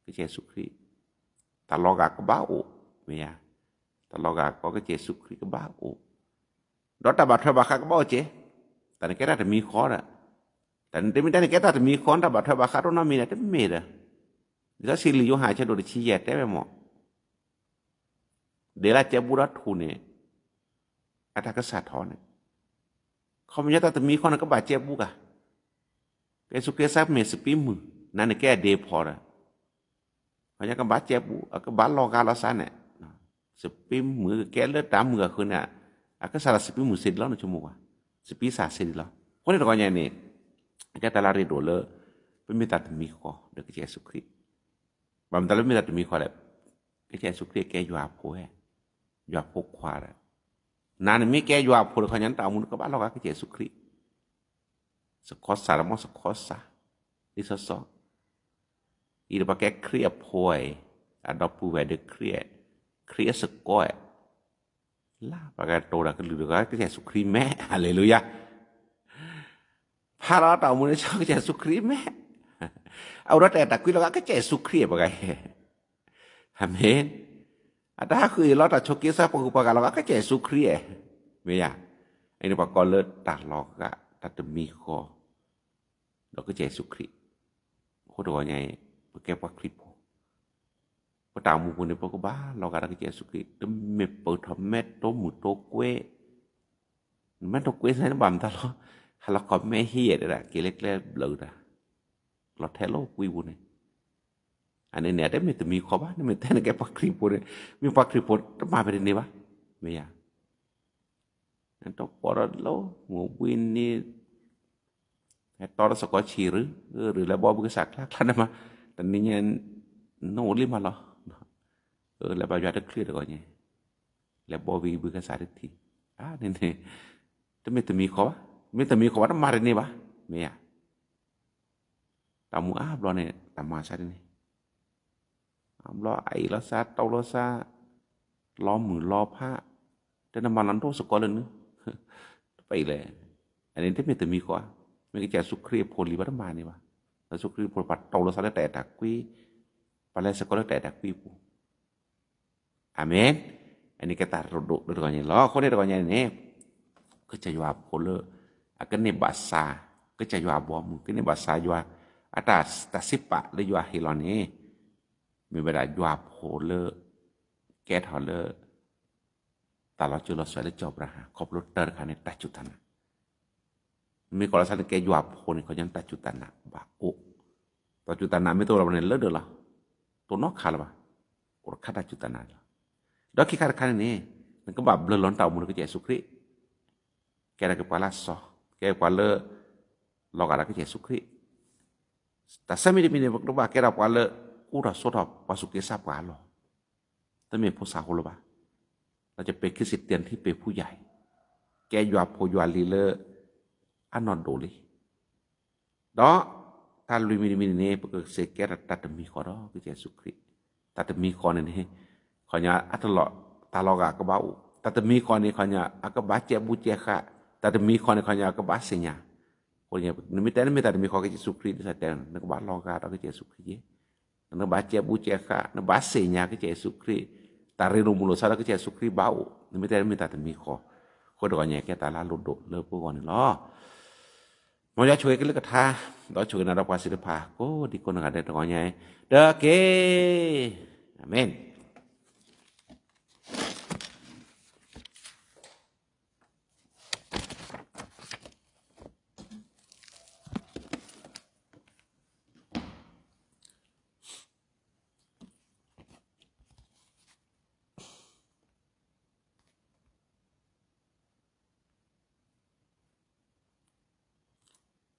Speaker 1: ke Yesus Kristus ta loga ko ba o me ya ta loga ko ke Yesus Kristus ko ba o do ta ba thwa ba kha ko ba che ta ni ke ta mi ko da ta ni mi ta ni ke ta mi ko ta ba thwa ba kha to na mi na te me da ni ta si li yo ha che do de chi ye te be mo de la che bu ra thu ni ata ka sa tho niเขาไม่ได้แต่มีคนก็บาดเจ็บบุกอ่ะแกสุเกซับเมสปีมือนั่นแกเดพอละเขาเนี่ยก็บาดเจ็บบุก็บาดลอกาลาซานเนี่ยสปีมือแกเลือดตามมือคนเนี่ยก็สารสปีมือเสร็จแล้วนะชั่วโมงอ่ะสปีสาเสร็จแล้วคนนี้ตัวใหญ่เนี่ยแกตลาดโดเลยเป็นมีแต่มีข้อเด็กเยซูคริสต์บางตอนมีแต่มีข้อแหละแกเยซูคริสต์แกอยู่อาโพแฮอยู่อาโพควาละนั่นมีแกอยู่อาโพเขายันตามุนก็บ้านเราก็เยซูคริสต์สกอสสารมอสกอสสาดิสซออีเดปแกเครียบพวยอดอปูเวเดเครียสกอยลาปากาโตระก็ลือก็เยซูคริสต์แม่ฮาเลลูยาพาเราตามุนชอบเยซูคริสต์แม่เอารถแต่ตะกุยเราก็เยซูคริสต์ปะไงอาเมนadaคือเราตัดชกิซะปกุปกาเราก็เยซูคริสต์เมียไอ้นี่ปากกอเลิศตัดลอกะตัดมีคอเราก็เยซูคริสต์โคตรว่าไงแกว่าคริสต์พอตามหมู่คนนี่ปกบ้าเราก็เยซูคริสต์ตเมเปิดทำเม็ดโตหมูโตกวยแม่โตกวยใส่น้ำบำตลอดเราก็ไม่เฮียได้ละเกล็กๆเบลอละเราแท้โลกวิบุเนี่ยอันนี้เนี่ยได้ไม่ต้องมีข้อบ้านไม่แต่ในแกปักคริปต์มีปักคริปต์ต้องมาเป็นนี่วะไม่ยากนั่นต้องพอเราหัววินนี่ตอนเราสกอชีหรือแล้วบอบุกสักครั้งนั้นมาแต่นี่เนี่ยโน้ตลิมาหรอแล้วบาอยู่ได้เคลียร์ก่อนเนี่ยแล้วบอวีบุกสักทีนี่จะไม่ต้องมีข้อบ้านไม่ต้องมีข้อบ้านต้องมาเป็นนี่วะไม่ยากตามูบล้อเนี่ยตามมาใช่ไหมรอไอ้ละซาเตาละซารอมือรอผ้าแต่น้ำมันนั้นโตสกอเลยนึงไปเลยอันนี้ที่ไม่ต้องมีข้อไม่ก็จะสุครีโพลีวัตมานี่วะแล้วสุครีโพปัดเตาละซาได้แต่ดักวีไปเลยสกอได้แต่ดักวีปูอาเมนอันนี้ก็ตัดรดด้วยกันอย่างล้อคนนี้ด้วยกันอย่างนี้ก็จะอยู่อาโพเลakan ni bahasa ke jua buah mungkin ni bahasa jua atas tasipa le jua hilone mi beda jua phole ke thole ta lo chu lo swa le job ra ha khop lo ter kha ne ta chu tan มีกอลสันแกยอบโพนี่เขายังตัดจุตานะบาโอตัดจุตานะไม่ตัวเราเนี่ยเลอเด้อล่ะตัวนอกคาละบาโอคาตัดจุตานะดอกคิคาคันนี่มันก็บาเบลล้นเตามุนก็เยซูคริสต์แกได้กับปาลาซอแกกว่าเลลอกอะไรก็เยซูคริสต์แต่สมัยนี้บอกว่าแกเรากว่าเลอุระสดอบปาสุเกซาปาลอแต่ไม่ผู้สาวหรอบ่เราจะเป็นคริสเตียนที่เป็นผู้ใหญ่แกยอบโพยอลีเลอันนอนโดลิดอถ้าลุยมินี่ปกเสกแกตัดมีขอดอคือเยซูคริสต์ตัดมีขอนี่ขอญาอัตลอตาลอกากะบาตัดมีขอนี่ขอญาอะกะบาเจบุเจคะตัดมีขอนี่ขอญาอะกะบาเสญาคนเนี่ยนมิแต่นมิตัดมีขอคือเยซูคริสต์ซะแต่นกบาลอกาคือเยซูคริสต์นกบาเจบุเจคะนบาเสญาคือเยซูคริสต์ตาเรโนมุโลซาคือเยซูคริสต์บาอนมิแต่นมิตัดมีขอคนก็เนี่ยแกตาลาลุดเลอพวกนี่ล้อมอยช่วยกันเลยก็ท่าดอช่วยนะรับความศิลปะโอ้ดีคนก็ได้ตรงนี้เด้อเกอาเมน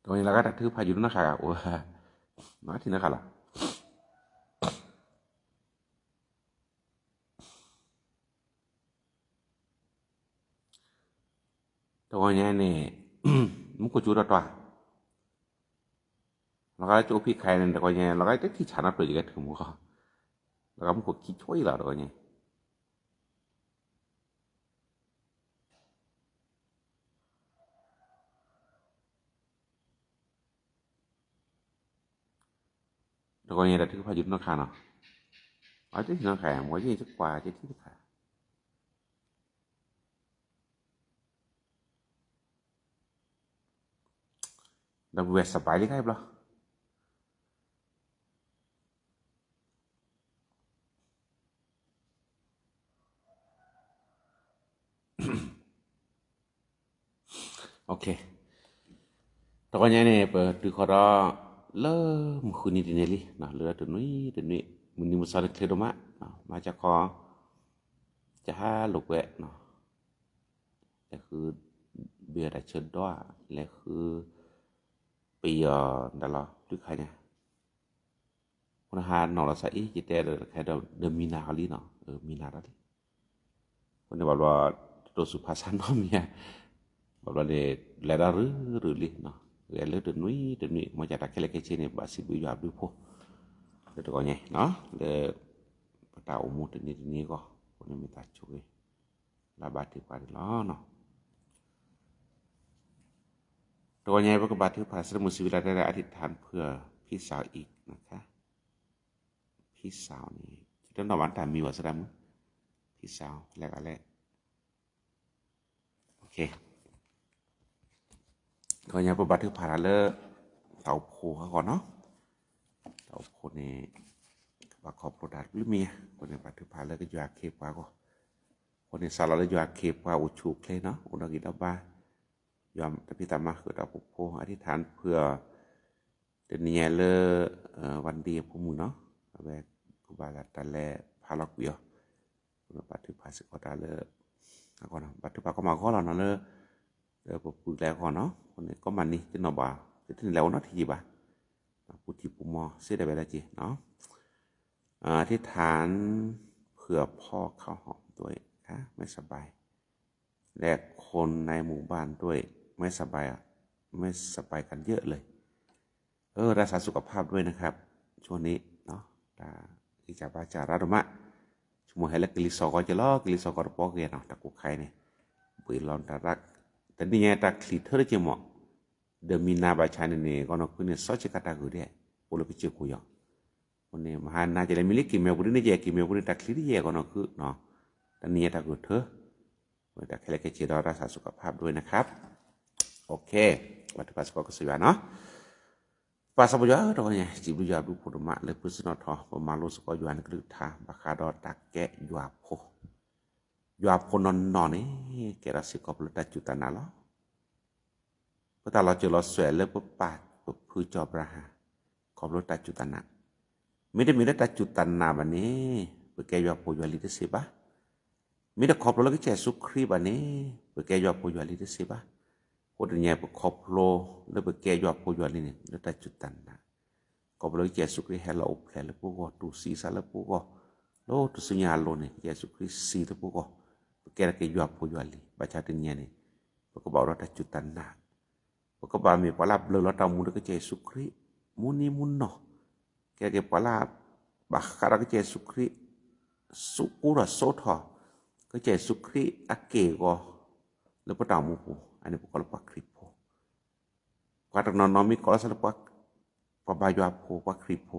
Speaker 1: ตรงนี้เราก็ถือพายุนะคะโอ้มาที่นะคะล่ะตรงนี้เนี่ยมันก็จุดตัวเราก็จะพิจารณาตรงนี้เราก็จะที่ชนะตัวอีกถึงมั้งก็เราก็มันก็คิดช่วยเราตรงนี้ตรงนี้เราถือพายุนะคะเนาะเอาที่นะคะมันจะกว่าจะที่ค่ะเราเวสบายดีครับล่ะโอเคตรงนี้เนี่ยเปิดดูขอร้องเริ่มคืนนี้นี่ลินะเหลือตัวนี้มันนี่มันสารเคลดมามาจากคอจะหาลูกแวะเนาะแต่คือเบียร์ได้เชิญด้วยและคือปีดาลหรือใครเนี่ยคนหาหนอละใส่จิตแต่ใครเดิมมีนาคลีเนาะมีนาแล้วคนเนี่ยบอกว่าตัวสุภาษันเนาะเมียบอกว่าเนี่ยแลดาหรือลิเนาะเรือเลือดนี้มาจากตะเคเลกเชเนี่ยบาสิบุยาดูพอเดี๋ยวก่อนเนี่ยเนาะเดี๋ยวปะตาอุมุตนี้ก็คนนี้มีตาช่วยลาบาติกว่าล้อเนาะตัวใหญ่พระกบาทถือพระสมุสิวิลาได้อธิษฐานเพื่อพี่สาวอีกนะคะพี่สาวนี่ที่ต้องวันตามมีวาสนาพี่สาวแลกอะไรโอเคตัวใหญ่พระบาทถือพระเลเต่าโพก่อนเนาะเต่าโพนี่ว่าขอบโปรดาหรือเมียคนนี้บาทถือพระเลก็อยู่อาเคปว่าก็คนนี้สารเลยอยู่อาเคปว่าอุชูเคลเนาะอุณกิดาบายอมตะพิตามาคือดาวโพอธิษฐานเพื่อเดนเนี่ยเลวันดีผู้มูเนาะแบบกูบาลตะแลพาลักเวียปัตถุภาษก็ตาเลก่อนปัตถุภาก็มาขอเราเนาะเลปุ๊บแล้วก่อนเนาะคนนี้ก็มันนี่จะนบ่าจะถึงแล้วเนาะที่บ่าปุถิปุมอเสียได้ไปแล้วจิเนาะอธิษฐานเพื่อพ่อข้าวหอมด้วยค่ะไม่สบายและคนในหมู่บ้านด้วยไม่สบายกันเยอะเลยรักษาสุขภาพด้วยนะครับช่วงนี้เนาะที่จะบาจาระดมะชั่วโมงให้ละกิลิซอก็จะลอกิลิซอก็ปอกเนาะตะกุไข่เนี่ยบุยลอนตะรักแต่นี่ตะคลิเธอจะเหมาะเดมินาบาชาเนี่ยก็นอกเนี่ยซอจิกาตะกุเดะโอลปิเจกุยองคนเนี่ยมหานาจะเลยมิลิกิเมบุริเนี่ยแยกิเมบุริตะคลิเยก็นอกคือเนาะแต่นี่ตะกุเธอแต่แค่เล็กๆเรารักษาสุขภาพด้วยนะครับโอเควัตถุประสงค์ก็สวยเนาะภาษาบุญตรงนี้จิบุญดูพุทธมะเลยพุทธนทประมาณรู้สึกว่าอยู่อันกฤษทาบาคาดอตักแกะยวบโพนอนนี่แกรัสิกอบลตัดจุตานาล้อเ ก็ตาเราเจอเราสวยเลยปุ๊บปาดปุ๊บพือจอบราหาขอบรถตัดจุตันนะไม่ได้มีได้ตัดจุตันนาบันนี้เปิดแกยอโพยอลิเตเสบะมีได้ขอบรถแล้วก็เจสุครีบันนี้เปิดแกยอโพยอลิเตเสบะคนเนี่ยเปิดขอบโลแล้วเปิดแกยอโพยอลิเนี่ยแล้วตัดจุตันนะขอบรถเจสุครีให้เราอุปแผลแล้วปุ๊บก็ตูสีซะแล้วปุ๊บก็โลตุสัญญาโลเนี่ยเจสุครีสีแล้วปุ๊บก็เปิดแกแกยอโพยอลิบัจฉาติเนี่ยเนี่ยเปิดก็บอกเราตัดจุตันนะก็บามีปลาเบลอตามุนก็เจสุครีมุนีมุนเนาะแกปลาบักคาระก็เจสุครีสุกุระโซทอก็เจสุครีอะเกก็แล้วปตามุปูอันนี้ก็ละปักคริโพกว่าตนนอมีก็ละสละปักปบายาโพปักคริโพ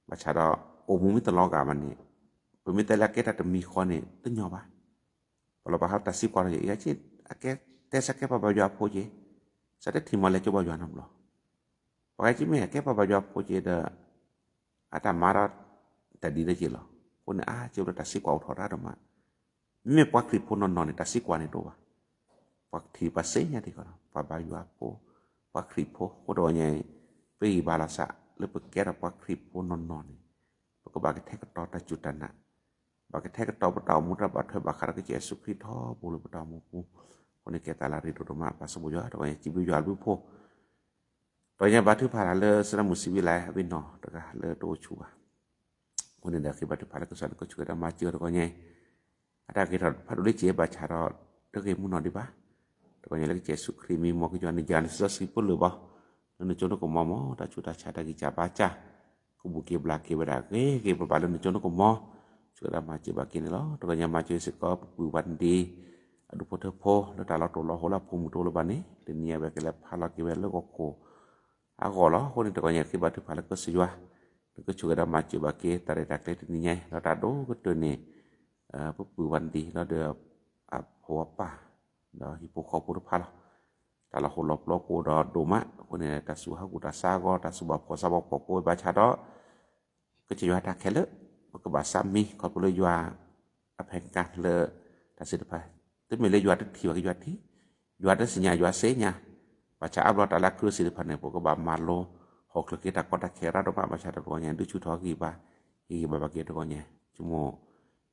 Speaker 1: บัชาดาโอมุมิตลอกามันนี่เปมิตละเกตะมีข้อนี่ตึญอบ่ปลาบาฮับตาซิกว่าอย่าจิอะเกแต่สักแค่ปบายาโพเจสัตทิมอเลจบายานำลอปะจิเมแค่ปบายาโพเจเดอาตามาราtadi dah je lah pun je udah tasik kau thora dah mak me pakri pun non tasik kau ni doa pakri pasenya di kana pabayu apo pakri po kodonya pe balasa le pekera pakri pun non ni ko bagi tek to ta jutana bagi tek to betau muda bathe bakar ke Yesu Kristus bulu betau muคนนี้แกตาลาริโดมาปัสบุยอตอยจิบุยอลบุโพตอยบาทึพาเลสนะมุสิวิไลวินอตะกะเลโตชัวคนนี้เดคิบาทึพาเลก็สันก็ช่วยมาเจอตะกอใหญ่อาตากิรพาดุลิเจบาชารอตะเกมุนอดิบาตะกอใหญ่เลกเจสุครีมีมอกิจอนิจานิสสิปุลบ่นโจนก็มอมอตาจุตาชาตะกิจาบาจากูบุเกบลาเกบดาเกบาลนโจนก็มอช่วยมาเจบากินลอตะกอใหญ่มาเจสิก็ปุวันดีadu pote po le tala to lo hola pumu to lo bani le nia be kele phala ki le ko agola ho ni to nya ki batu phala ko siwa ko chuga da ma chi ba ke tare ta ke ni nya la ta do ko to ni pu pu wan di la de a ho pa da hi po ko pu phala tala ho lo lo ko da do ma ko ni ta su ha ku ta sa go ta su ba ko sa ba ko ba cha do ko chi wa ta ke le ko ba sa mi ko pu le ywa a phen ka le ta si pa tức mình lấy yuat thì cái yuat đó sinh nhà yuat xế nha và cha áp ta là cứ sinh phần này của bà malo hoặc là cái ta có ta khéo ra đó bà cha ta có nhà đứa chú thọ gì bà kia đó có nhà chúng mò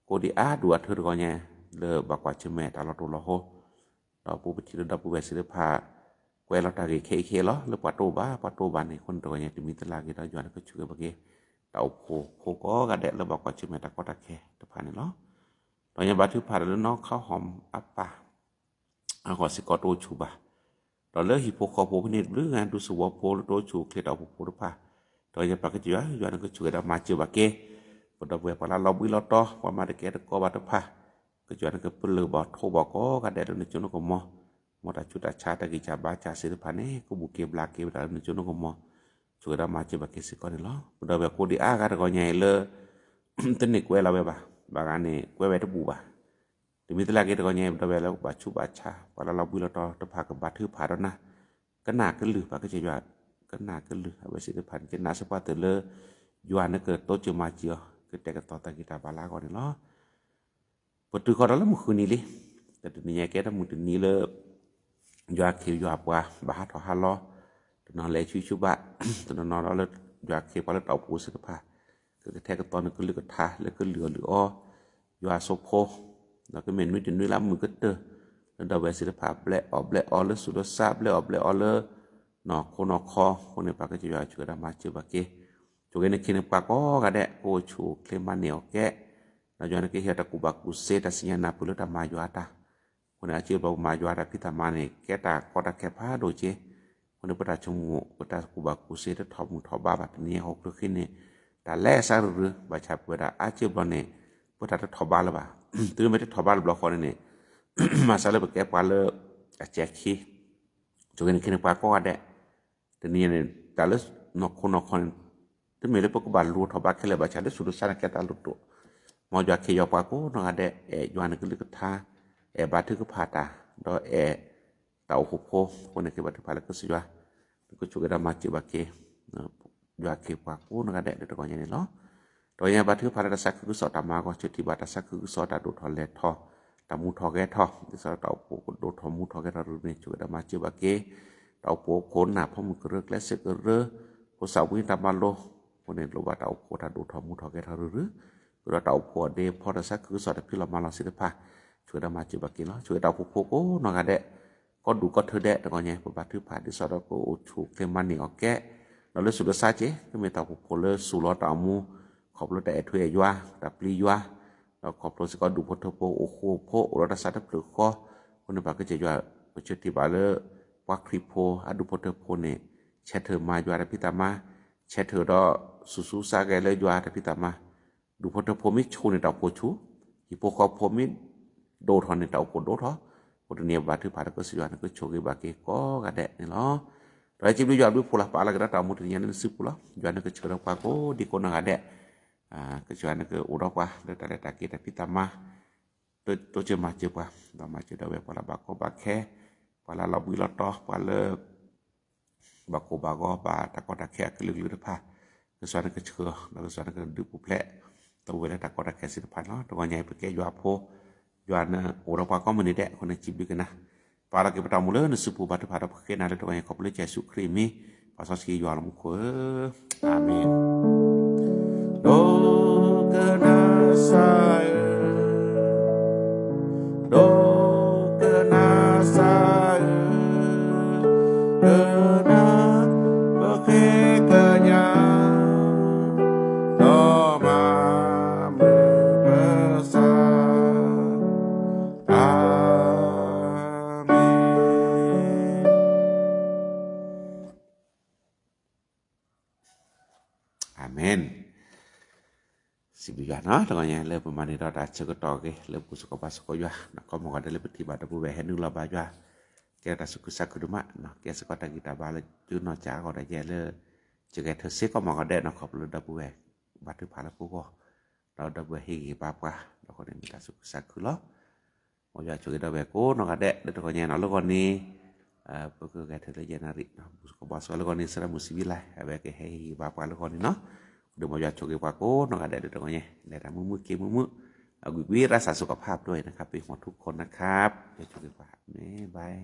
Speaker 1: cô đi đùa thưa đó có nhà lỡ bà quả chim mẹ ta lo đồ lo hô đó bố bị chịu đó bố về sinh phá quay lo ta cái khe lo lỡ bà tô bà này con đó nhà thì mình ta là cái đó yuat nó chú cái bà kia tàu khô có gà đẹp lỡ bà quả chim mẹ ta có ta khe tập phá này loตอนนี้บาทึพาแล้วน้องข้าวหอมอัปปะขอสิกอโตชูบะตอนเลิกฮิโปคอโพพินิจหรืองานดูสวโพโตชูเคลดเอาโพรพาตอนนี้ปากจิวะย้อนก็ช่วยได้มาเจอบาเกปดเวปลาเราบิลตอว่ามาได้แก่ตะกอบาตพาก็ย้อนก็เปลือบ่โทบ่ก็กะแดดในจุนก็มอตาจุตาชาตะกิจาบาจาสิรพาเนก็บุเกบลาเกบดาในจุนก็มช่วยได้มาเจอบาเกสิกอนี่ล้อปดเวโคดิอาก็ใหญ่เลยตนิกเวลาเวบาbagane kwewe to buba dimitla ke to nya to bela ba chu ba cha pala la bulo to pha ka ba thu pha do na kana ke lu ba ke je ya kana ke lu ba si de phan ke na sa pa te le yua na ke to che ma chi ke te ka to ta kita bala ko ni lo potu ko la mu khuni li te ni nya ke ta mu ni le yua ke yua pa ba ha to ha lo to no le chu chu ba to no le yua ke pa le to pu se paก็แท้ก็ตอนนั้นก็เลือกทาแล้วก็เหลืออ้อยาโซโพแล้วก็เมนไม่ถึงด้วยล้ำมือก็เตอแล้วดาวเวสิภาพแบลอแล้วสุดซาบแบลอเลยหนอโคนอคอคนในปากก็จะยาช่วยได้มาเจอบาเกช่วยในคินปากก็กระแดะโอชูเคลมาเหนียวแกแล้วย้อนก็เฮียตะกุบักกุเซตสิญญาณปุรุตมาอยู่อาตาคนอาชีพเรามาอยู่อาตาพิธามาเนี่ยแกตาก็ตะแคผ้าโดยเจคนในประชาชนประชากุบักกุเซตทอมทอบาบัดนี้หกตัวขึ้นเนี่ยแต่แลซาหรือบัชาเวลาอาชีพเราเนี่ยพุทธะทบาลบ่าตื่นไม่ได้ทบาลบล็อกคนนี่มาซาเลบแกปาเลแจกขี้จงเห็นคินปาก็ได้แต่นี่เนี่ยแต่ละนกคนตื่นไม่ได้ปกบาลรู้ทบาแค่เลยบัชาได้สุดสารแกตาลุตัวมอจาขี้ยอปาก็นกได้ยวนก็ลึกท่าบาทึกพาตาดอเต่าหุบโพคนในเขตบัตรพาแล้วก็สิวะก็ช่วยกันมาจิบาเกยาเก็บว่ากูนกะแดะตะกอนอย่างนี้เนาะตอนนี้บัดถือพาราสักคือสอตามาก็จุดที่บัดสักคือสอตาดูทอเลทอต ตามูทอแกทอดิสตาโปกโดทอมูทอแกทอนี่ช่วยดามาเจบาเกตาโปคนน่ะพอมึงเลิกและเสกเรอโพสาวิตามาโลคนนี้โลบาตาโปตาโดทอมูทอแกทอหรือเราตาโปเดพอดสักคือสอดพิลมาลาสิพาช่วยดามาเจบาเกเนาะช่วยตาโปโกนอกาเดก็ดูก็เธอแดะตะกอนเนี่ยบาถือพาดิสตาโปถูกเทมันนี่ออกแกเราเลยสุดซาเจก็มีตาโปเลสุรตามูขอบรถแต่ถวยยัวตาปลียัวเราขอบรถสก็ดูพทโปโอโคโพรถสัตว์ปลึกก็คนบาก็จะยัวปจติบาเลวักคริโพอดูพทโพเนี่ยแชเธอมายัวพิตามาแชเธอดอสุซาแกเลยยัวพิตามาดูพทโพมิโชในตาโปชูฮิโปคอโพมิโดทอนในตาโปโดทอคนเนี่ยบาถือพาก็สิยัวก็โชกบาเกก็กะแดะนี่เนาะเราจิบดูยัวดูพลาปาละกระตามุตเนี่ยนั่นซึปุละยัวนั่นก็เชิญปาก็ดีคนกะแดะkecuali ke Eropa dari kita kita mah tu cuma coba nama cedawe pala bako bakhe pala labu lotoh pala bako bago ba takota khe kelulu depa kecuali ke cheur dan kecuali ke dupu plek tu wala takota khe sidepan no tu nyai peke yo apo yo ana Eropa ko meni dek kone cibi kena para ke pertama le nesupu batu pada peke na le tu nyai ko boleh Yesus krimi pasal ski yo alam ko amin do kena saya do kena saya kena bekekanya do mame besar amin amin sibiga no tengahnya le pemani rada cegotoke le pusuka pasuko ya nak ko mo le peti bada bu wehen nu la ba ya ke ta suku sakuduma no ke sekota kita bala ju no cha ko da je le jege the se ko mo ga de no ko le da bu we ba tu pala pu ko da da bu hi ba pa da ko de kita suku sakulo mo ya chu da we ko no ga de de ko nya no lo ko ni bu ko ga the le je nari no pusuka pasuko le ko ni sera musibila aba ke hi ba pa le ko ni noดูมาจากโชคว่าโก้น้องอะไรตรงนี้ในทางมือเกมมือเอาวิรักษาสุขภาพด้วยนะครับเป็นหมดทุกคนนะครับจะโชคว่านี่บาย